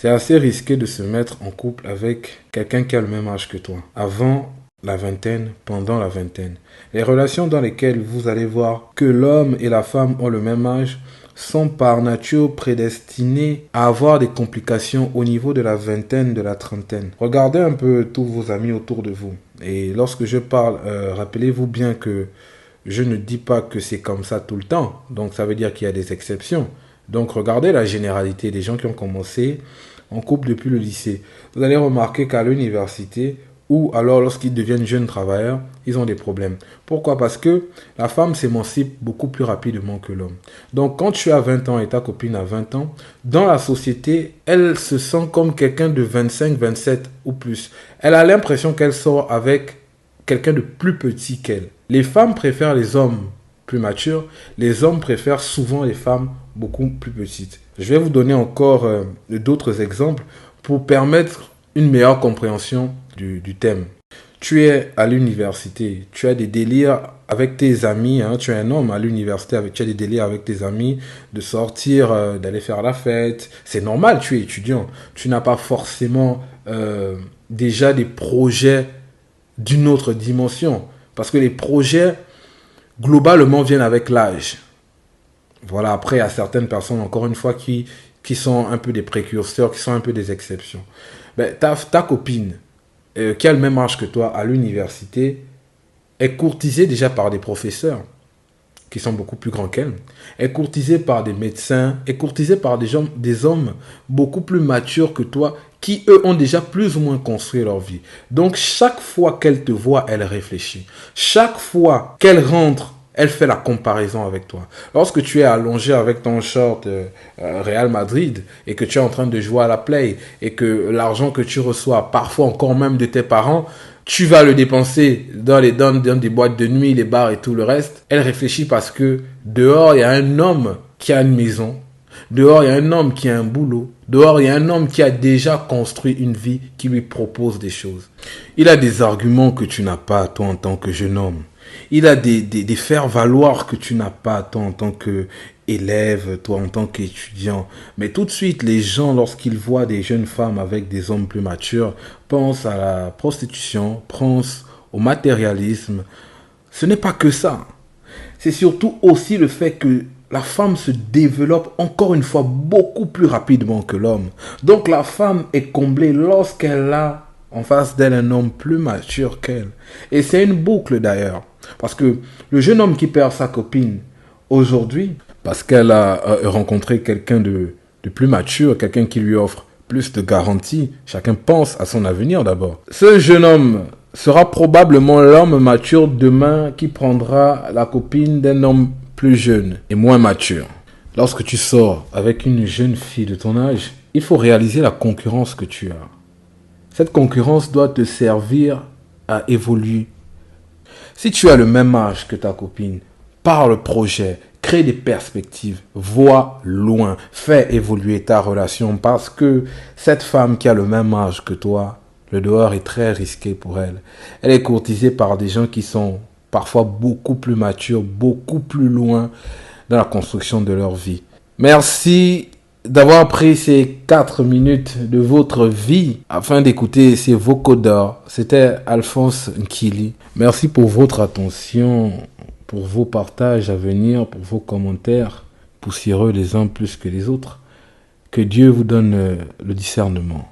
C'est assez risqué de se mettre en couple avec quelqu'un qui a le même âge que toi. Avant la vingtaine, pendant la vingtaine. Les relations dans lesquelles vous allez voir que l'homme et la femme ont le même âge sont par nature prédestinées à avoir des complications au niveau de la vingtaine, de la trentaine. Regardez un peu tous vos amis autour de vous. Et lorsque je parle, rappelez-vous bien que je ne dis pas que c'est comme ça tout le temps. Donc ça veut dire qu'il y a des exceptions. Donc regardez la généralité des gens qui ont commencé en couple depuis le lycée. Vous allez remarquer qu'à l'université, ou alors lorsqu'ils deviennent jeunes travailleurs, ils ont des problèmes. Pourquoi? Parce que la femme s'émancipe beaucoup plus rapidement que l'homme. Donc quand tu as 20 ans et ta copine a 20 ans, dans la société, elle se sent comme quelqu'un de 25, 27 ou plus. Elle a l'impression qu'elle sort avec quelqu'un de plus petit qu'elle. Les femmes préfèrent les hommes plus matures, les hommes préfèrent souvent les femmes beaucoup plus petites. Je vais vous donner encore d'autres exemples pour permettre une meilleure compréhension du thème. Tu es à l'université, tu as des délires avec tes amis, hein, tu es un homme à l'université, tu as des délires avec tes amis, de sortir, d'aller faire la fête. C'est normal, tu es étudiant. Tu n'as pas forcément déjà des projets d'une autre dimension. Parce que les projets, globalement, viennent avec l'âge. Voilà, après, il y a certaines personnes, encore une fois, qui sont un peu des précurseurs, qui sont un peu des exceptions. Ben, ta copine, qui a le même âge que toi à l'université, est courtisée déjà par des professeurs qui sont beaucoup plus grands qu'elle, est courtisée par des médecins, est courtisée par des hommes beaucoup plus matures que toi, qui eux ont déjà plus ou moins construit leur vie. Donc chaque fois qu'elle te voit, elle réfléchit. Chaque fois qu'elle rentre, elle fait la comparaison avec toi. Lorsque tu es allongé avec ton short Real Madrid et que tu es en train de jouer à la play et que l'argent que tu reçois, parfois encore même de tes parents, tu vas le dépenser dans des boîtes de nuit, les bars et tout le reste. Elle réfléchit parce que dehors, il y a un homme qui a une maison. Dehors, il y a un homme qui a un boulot. Dehors, il y a un homme qui a déjà construit une vie qui lui propose des choses. Il a des arguments que tu n'as pas, toi, en tant que jeune homme. Il a des faire-valoir que tu n'as pas, toi, en tant qu'élève, toi, en tant qu'étudiant. Mais tout de suite, les gens, lorsqu'ils voient des jeunes femmes avec des hommes plus matures, pensent à la prostitution, pensent au matérialisme. Ce n'est pas que ça. C'est surtout aussi le fait que la femme se développe encore une fois beaucoup plus rapidement que l'homme. Donc la femme est comblée lorsqu'elle a en face d'elle un homme plus mature qu'elle. Et c'est une boucle d'ailleurs. Parce que le jeune homme qui perd sa copine aujourd'hui, parce qu'elle a rencontré quelqu'un de plus mature, quelqu'un qui lui offre plus de garanties, chacun pense à son avenir d'abord. Ce jeune homme sera probablement l'homme mature demain qui prendra la copine d'un homme plus jeune et moins mature. Lorsque tu sors avec une jeune fille de ton âge, il faut réaliser la concurrence que tu as. Cette concurrence doit te servir à évoluer. Si tu as le même âge que ta copine, parle projet, crée des perspectives, vois loin, fais évoluer ta relation parce que cette femme qui a le même âge que toi, le dehors est très risqué pour elle. Elle est courtisée par des gens qui sont parfois beaucoup plus matures, beaucoup plus loin dans la construction de leur vie. Merci d'avoir pris ces 4 minutes de votre vie afin d'écouter ces vocodeurs. C'était Alphonse Nkili. Merci pour votre attention, pour vos partages à venir, pour vos commentaires poussiéreux les uns plus que les autres. Que Dieu vous donne le discernement.